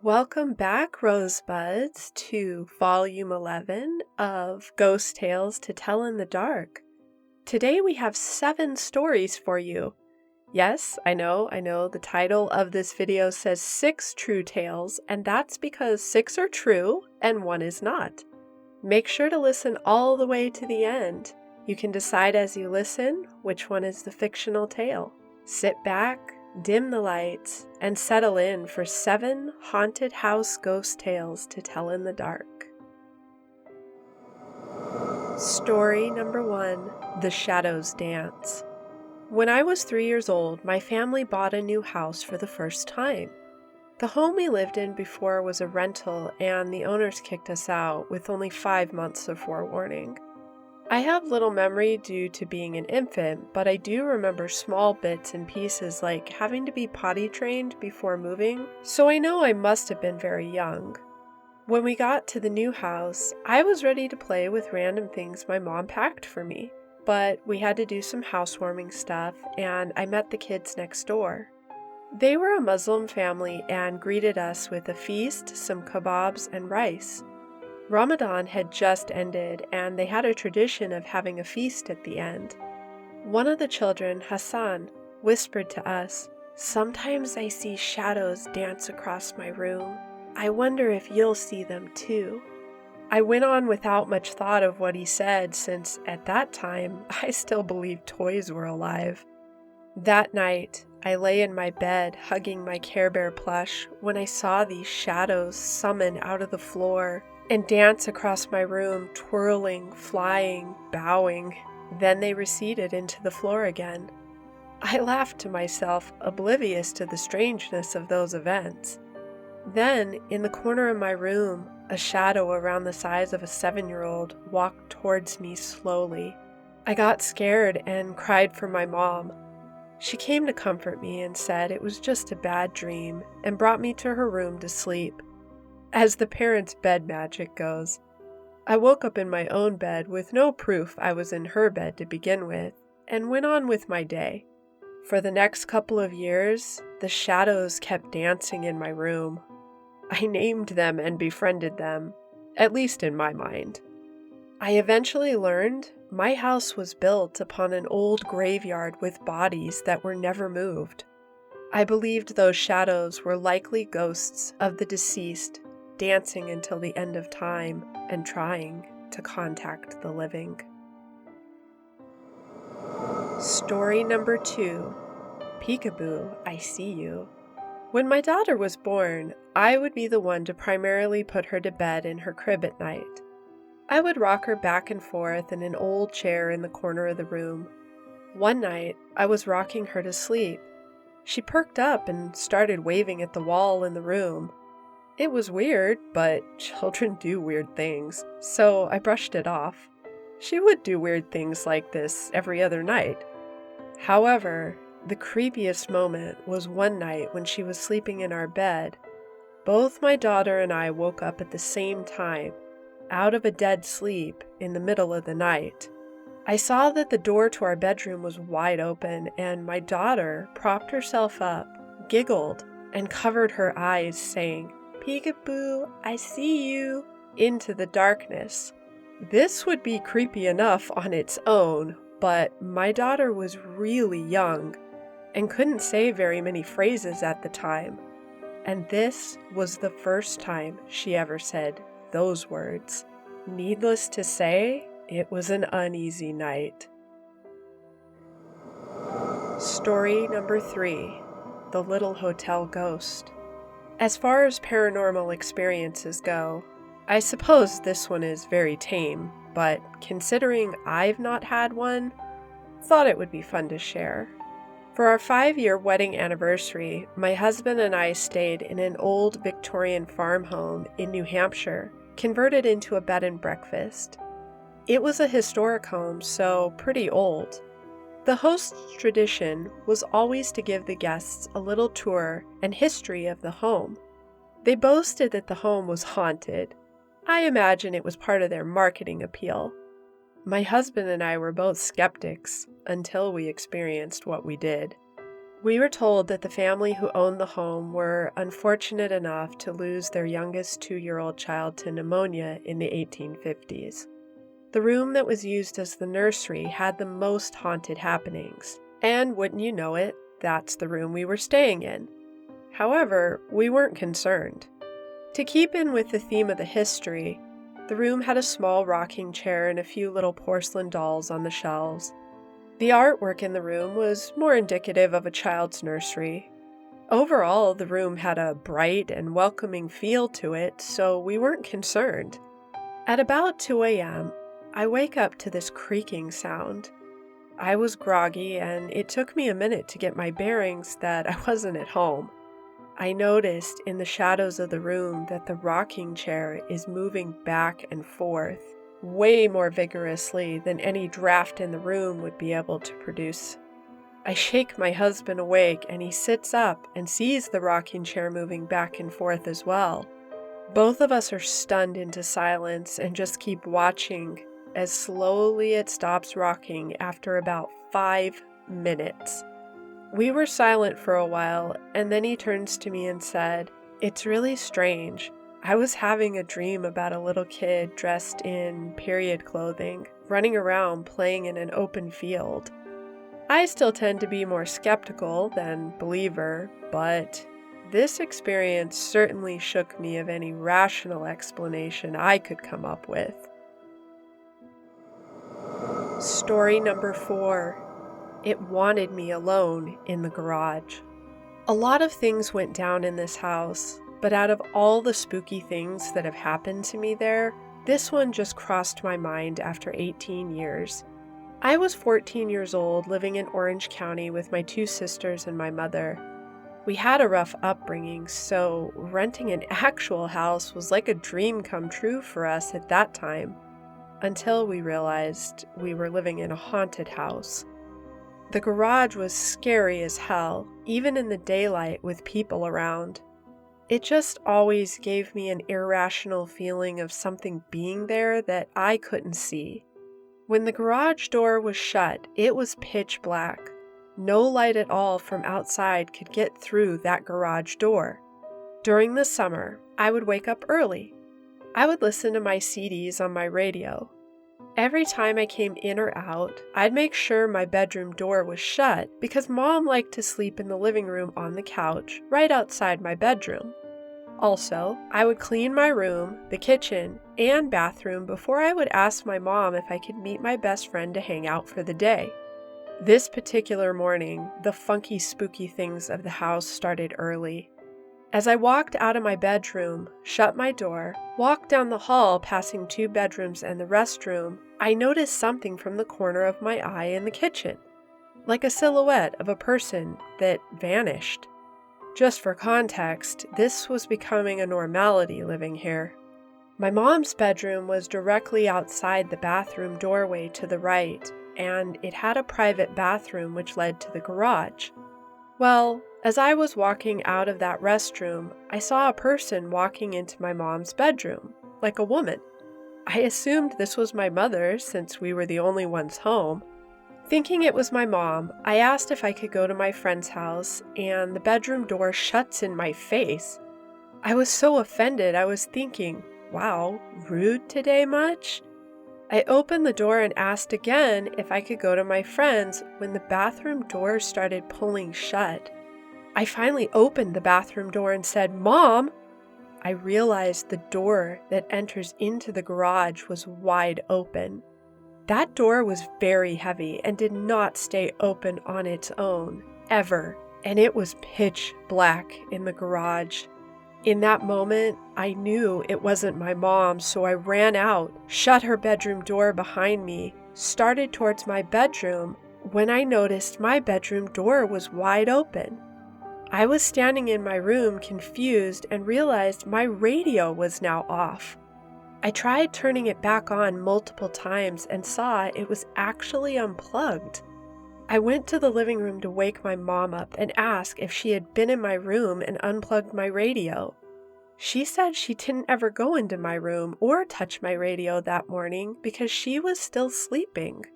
Welcome back, Rosebuds, to Volume 11 of Ghost Tales to Tell in the Dark. Today we have 7 stories for you. Yes, I know, the title of this video says 6 true tales, and that's because 6 are true and 1 is not. Make sure to listen all the way to the end. You can decide as you listen which one is the fictional tale. Sit back, dim the lights, and settle in for 7 haunted house ghost tales to tell in the dark. Story number 1, The Shadows Dance. When I was 3 years old, my family bought a new house for the first time. The home we lived in before was a rental, and the owners kicked us out with only 5 months of forewarning. I have little memory due to being an infant, but I do remember small bits and pieces like having to be potty trained before moving, so I know I must have been very young. When we got to the new house, I was ready to play with random things my mom packed for me, but we had to do some housewarming stuff, and I met the kids next door. They were a Muslim family and greeted us with a feast, some kebabs, and rice. Ramadan had just ended, and they had a tradition of having a feast at the end. One of the children, Hassan, whispered to us, "Sometimes I see shadows dance across my room. I wonder if you'll see them too." I went on without much thought of what he said, since at that time I still believed toys were alive. That night, I lay in my bed hugging my Care Bear plush when I saw these shadows summon out of the floor and dance across my room, twirling, flying, bowing. Then they receded into the floor again. I laughed to myself, oblivious to the strangeness of those events. Then, in the corner of my room, a shadow around the size of a 7-year-old walked towards me slowly. I got scared and cried for my mom. She came to comfort me and said it was just a bad dream and brought me to her room to sleep. As the parents' bed magic goes, I woke up in my own bed with no proof I was in her bed to begin with, and went on with my day. For the next couple of years, the shadows kept dancing in my room. I named them and befriended them, at least in my mind. I eventually learned my house was built upon an old graveyard with bodies that were never moved. I believed those shadows were likely ghosts of the deceased, dancing until the end of time and trying to contact the living. Story number 2, Peekaboo, I See You. When my daughter was born, I would be the one to primarily put her to bed in her crib at night. I would rock her back and forth in an old chair in the corner of the room. One night, I was rocking her to sleep. She perked up and started waving at the wall in the room. It was weird, but children do weird things, so I brushed it off. She would do weird things like this every other night. However, the creepiest moment was one night when she was sleeping in our bed. Both my daughter and I woke up at the same time, out of a dead sleep in the middle of the night. I saw that the door to our bedroom was wide open, and my daughter propped herself up, giggled, and covered her eyes, saying, "Peekaboo, I see you," into the darkness. This would be creepy enough on its own, but my daughter was really young and couldn't say very many phrases at the time. And this was the first time she ever said those words. Needless to say, it was an uneasy night. Story number 3, The Little Hotel Ghost. As far as paranormal experiences go, I suppose this one is very tame, but considering I've not had one, thought it would be fun to share. For our 5-year wedding anniversary, my husband and I stayed in an old Victorian farm home in New Hampshire, converted into a bed and breakfast. It was a historic home, so pretty old. The host's tradition was always to give the guests a little tour and history of the home. They boasted that the home was haunted. I imagine it was part of their marketing appeal. My husband and I were both skeptics until we experienced what we did. We were told that the family who owned the home were unfortunate enough to lose their youngest 2-year-old child to pneumonia in the 1850s. The room that was used as the nursery had the most haunted happenings, and wouldn't you know it, that's the room we were staying in. However, we weren't concerned. To keep in with the theme of the history, the room had a small rocking chair and a few little porcelain dolls on the shelves. The artwork in the room was more indicative of a child's nursery. Overall, the room had a bright and welcoming feel to it, so we weren't concerned. At about 2 a.m., I wake up to this creaking sound. I was groggy, and it took me a minute to get my bearings that I wasn't at home. I noticed in the shadows of the room that the rocking chair is moving back and forth, way more vigorously than any draft in the room would be able to produce. I shake my husband awake, and he sits up and sees the rocking chair moving back and forth as well. Both of us are stunned into silence and just keep watching as slowly it stops rocking after about 5 minutes. We were silent for a while, and then he turns to me and said, "It's really strange. I was having a dream about a little kid dressed in period clothing, running around playing in an open field." I still tend to be more skeptical than believer, but this experience certainly shook me of any rational explanation I could come up with. Story number 4. It wanted me alone in the garage. A lot of things went down in this house, but out of all the spooky things that have happened to me there, this one just crossed my mind after 18 years. I was 14 years old, living in Orange County with my 2 sisters and my mother. We had a rough upbringing, so renting an actual house was like a dream come true for us at that time, until we realized we were living in a haunted house. The garage was scary as hell, even in the daylight with people around. It just always gave me an irrational feeling of something being there that I couldn't see. When the garage door was shut, it was pitch black. No light at all from outside could get through that garage door. During the summer, I would wake up early. I would listen to my CDs on my radio. Every time I came in or out, I'd make sure my bedroom door was shut because Mom liked to sleep in the living room on the couch right outside my bedroom. Also, I would clean my room, the kitchen, and bathroom before I would ask my mom if I could meet my best friend to hang out for the day. This particular morning, the funky, spooky things of the house started early. As I walked out of my bedroom, shut my door, walked down the hall passing 2 bedrooms and the restroom, I noticed something from the corner of my eye in the kitchen, like a silhouette of a person that vanished. Just for context, this was becoming a normality living here. My mom's bedroom was directly outside the bathroom doorway to the right, and it had a private bathroom which led to the garage. Well, as I was walking out of that restroom, I saw a person walking into my mom's bedroom, like a woman. I assumed this was my mother since we were the only ones home. Thinking it was my mom, I asked if I could go to my friend's house, and the bedroom door shuts in my face. I was so offended, I was thinking, wow, rude today much? I opened the door and asked again if I could go to my friend's when the bathroom door started pulling shut. I finally opened the bathroom door and said, "Mom!" I realized the door that enters into the garage was wide open. That door was very heavy and did not stay open on its own, ever, and it was pitch black in the garage. In that moment, I knew it wasn't my mom, so I ran out, shut her bedroom door behind me, started towards my bedroom, when I noticed my bedroom door was wide open. I was standing in my room confused and realized my radio was now off. I tried turning it back on multiple times and saw it was actually unplugged. I went to the living room to wake my mom up and ask if she had been in my room and unplugged my radio. She said she didn't ever go into my room or touch my radio that morning because she was still sleeping.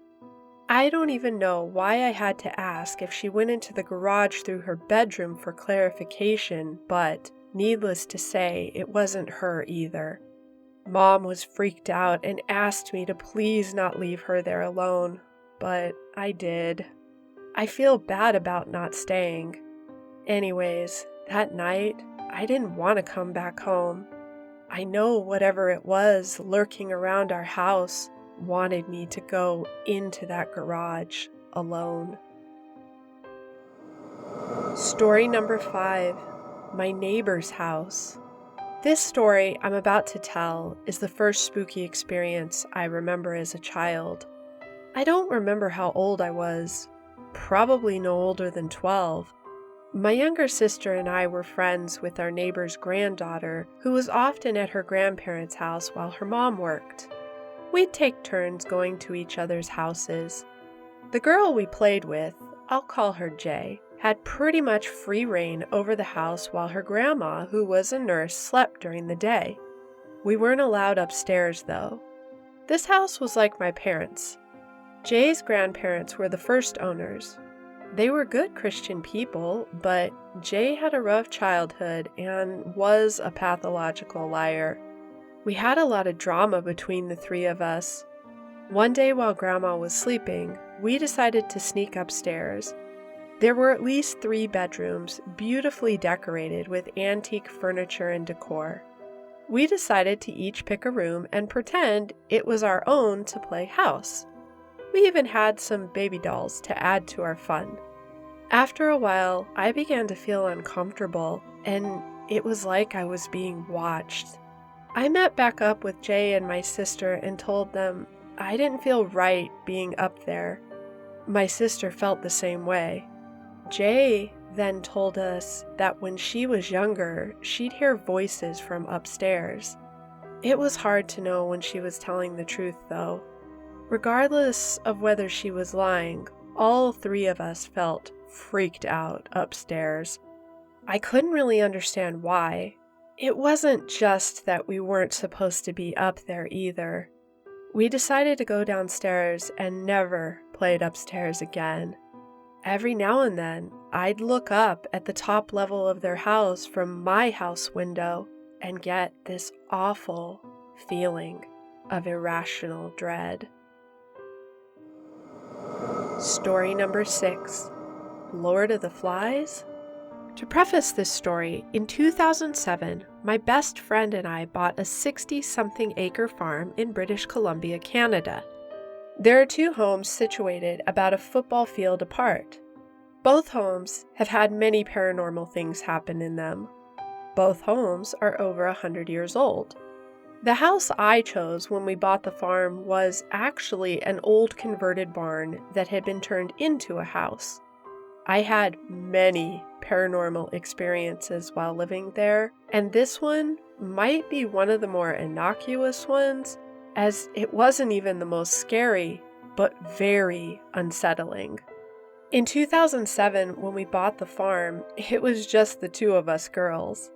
I don't even know why I had to ask if she went into the garage through her bedroom for clarification, but needless to say, it wasn't her either. Mom was freaked out and asked me to please not leave her there alone, but I did. I feel bad about not staying. Anyways, that night, I didn't want to come back home. I know whatever it was lurking around our house wanted me to go into that garage alone. Story number 5, my neighbor's house. This story I'm about to tell is the first spooky experience I remember as a child. I don't remember how old I was, probably no older than 12. My younger sister and I were friends with our neighbor's granddaughter, who was often at her grandparents' house while her mom worked. We'd take turns going to each other's houses. The girl we played with, I'll call her Jay, had pretty much free reign over the house while her grandma, who was a nurse, slept during the day. We weren't allowed upstairs, though. This house was like my parents'. Jay's grandparents were the first owners. They were good Christian people, but Jay had a rough childhood and was a pathological liar. We had a lot of drama between the three of us. One day while Grandma was sleeping, we decided to sneak upstairs. There were at least 3 bedrooms, beautifully decorated with antique furniture and decor. We decided to each pick a room and pretend it was our own to play house. We even had some baby dolls to add to our fun. After a while, I began to feel uncomfortable, and it was like I was being watched. I met back up with Jay and my sister and told them I didn't feel right being up there. My sister felt the same way. Jay then told us that when she was younger, she'd hear voices from upstairs. It was hard to know when she was telling the truth, though. Regardless of whether she was lying, all 3 of us felt freaked out upstairs. I couldn't really understand why. It wasn't just that we weren't supposed to be up there either. We decided to go downstairs and never played upstairs again. Every now and then, I'd look up at the top level of their house from my house window and get this awful feeling of irrational dread. Story number 6, Lord of the Flies? To preface this story, in 2007, my best friend and I bought a 60-something acre farm in British Columbia, Canada. There are 2 homes situated about a football field apart. Both homes have had many paranormal things happen in them. Both homes are over 100 years old. The house I chose when we bought the farm was actually an old converted barn that had been turned into a house. I had many paranormal experiences while living there, and this one might be one of the more innocuous ones, as it wasn't even the most scary, but very unsettling. In 2007, when we bought the farm, it was just the 2 of us girls.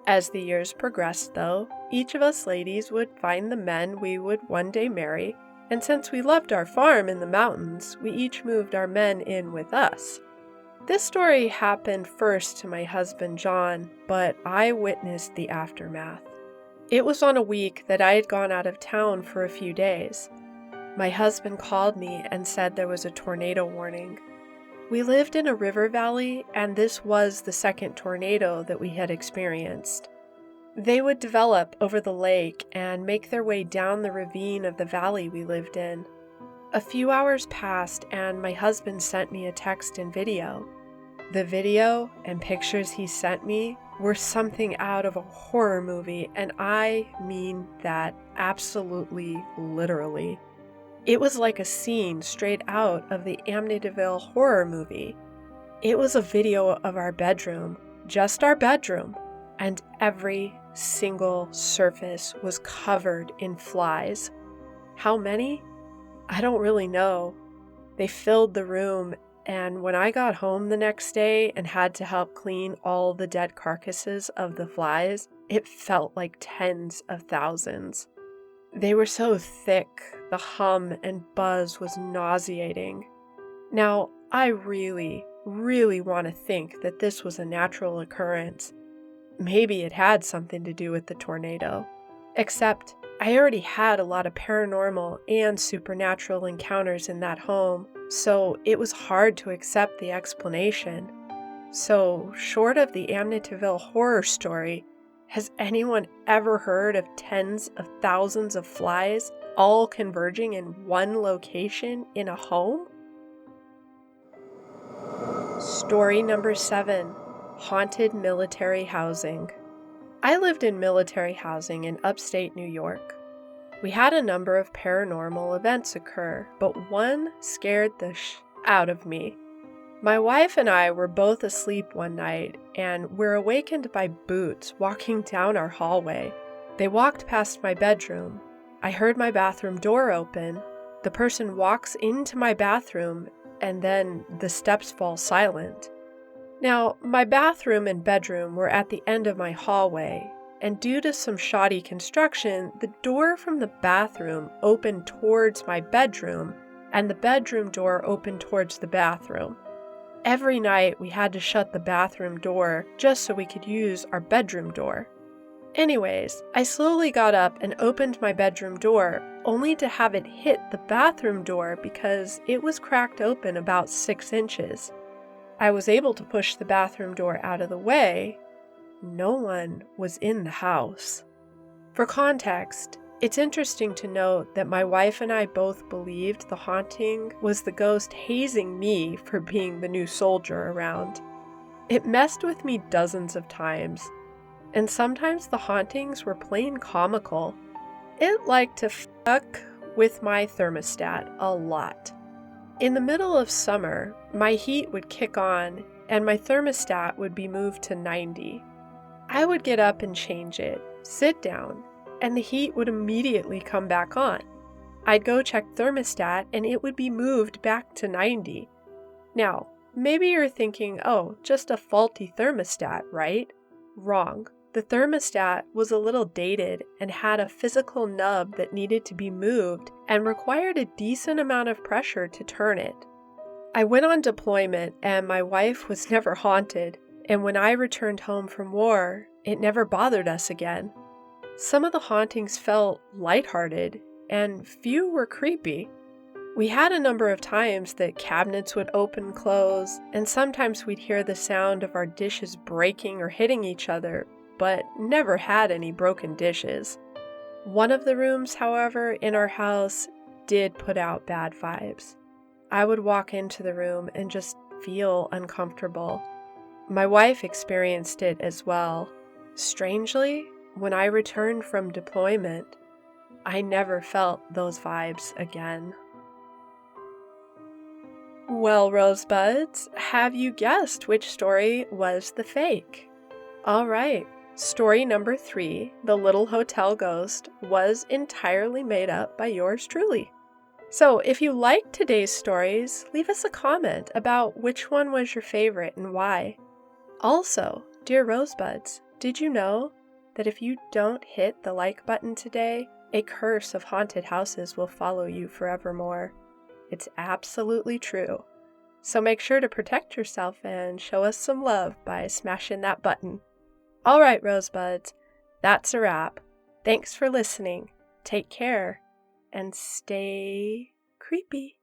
As the years progressed, though, each of us ladies would find the men we would one day marry, and since we loved our farm in the mountains, we each moved our men in with us. This story happened first to my husband John, but I witnessed the aftermath. It was on a week that I had gone out of town for a few days. My husband called me and said there was a tornado warning. We lived in a river valley, and this was the second tornado that we had experienced. They would develop over the lake and make their way down the ravine of the valley we lived in. A few hours passed, and my husband sent me a text and video. The video and pictures he sent me were something out of a horror movie, and I mean that absolutely literally. It was like a scene straight out of the Amityville horror movie. It was a video of our bedroom, just our bedroom, and every single surface was covered in flies. How many? I don't really know. They filled the room, and when I got home the next day and had to help clean all the dead carcasses of the flies, it felt like tens of thousands. They were so thick, the hum and buzz was nauseating. Now, I really want to think that this was a natural occurrence. Maybe it had something to do with the tornado. Except, I already had a lot of paranormal and supernatural encounters in that home, so it was hard to accept the explanation. So, short of the Amityville horror story, has anyone ever heard of tens of thousands of flies all converging in one location in a home? Story number 7. Haunted military housing. I lived in military housing in upstate New York. We had a number of paranormal events occur, but one scared the out of me. My wife and I were both asleep one night, and were awakened by boots walking down our hallway. They walked past my bedroom. I heard my bathroom door open. The person walks into my bathroom, and then the steps fall silent. Now, my bathroom and bedroom were at the end of my hallway, and due to some shoddy construction, the door from the bathroom opened towards my bedroom, and the bedroom door opened towards the bathroom. Every night we had to shut the bathroom door just so we could use our bedroom door. Anyways, I slowly got up and opened my bedroom door, only to have it hit the bathroom door because it was cracked open about 6 inches. I was able to push the bathroom door out of the way. No one was in the house. For context, it's interesting to note that my wife and I both believed the haunting was the ghost hazing me for being the new soldier around. It messed with me dozens of times, and sometimes the hauntings were plain comical. It liked to fuck with my thermostat a lot. In the middle of summer, my heat would kick on, and my thermostat would be moved to 90. I would get up and change it, sit down, and the heat would immediately come back on. I'd go check thermostat and it would be moved back to 90. Now, maybe you're thinking, oh, just a faulty thermostat, right? Wrong. The thermostat was a little dated and had a physical nub that needed to be moved and required a decent amount of pressure to turn it. I went on deployment and my wife was never haunted, and when I returned home from war, it never bothered us again. Some of the hauntings felt lighthearted, and few were creepy. We had a number of times that cabinets would open and close, and sometimes we'd hear the sound of our dishes breaking or hitting each other, but never had any broken dishes. One of the rooms, however, in our house did put out bad vibes. I would walk into the room and just feel uncomfortable. My wife experienced it as well. Strangely, when I returned from deployment, I never felt those vibes again. Well, Rosebuds, have you guessed which story was the fake? All right, story number 3, The Little Hotel Ghost, was entirely made up by yours truly. So if you liked today's stories, leave us a comment about which one was your favorite and why. Also, dear Rosebuds, did you know that if you don't hit the like button today, a curse of haunted houses will follow you forevermore? It's absolutely true. So make sure to protect yourself and show us some love by smashing that button. All right, Rosebuds, that's a wrap. Thanks for listening. Take care and stay creepy.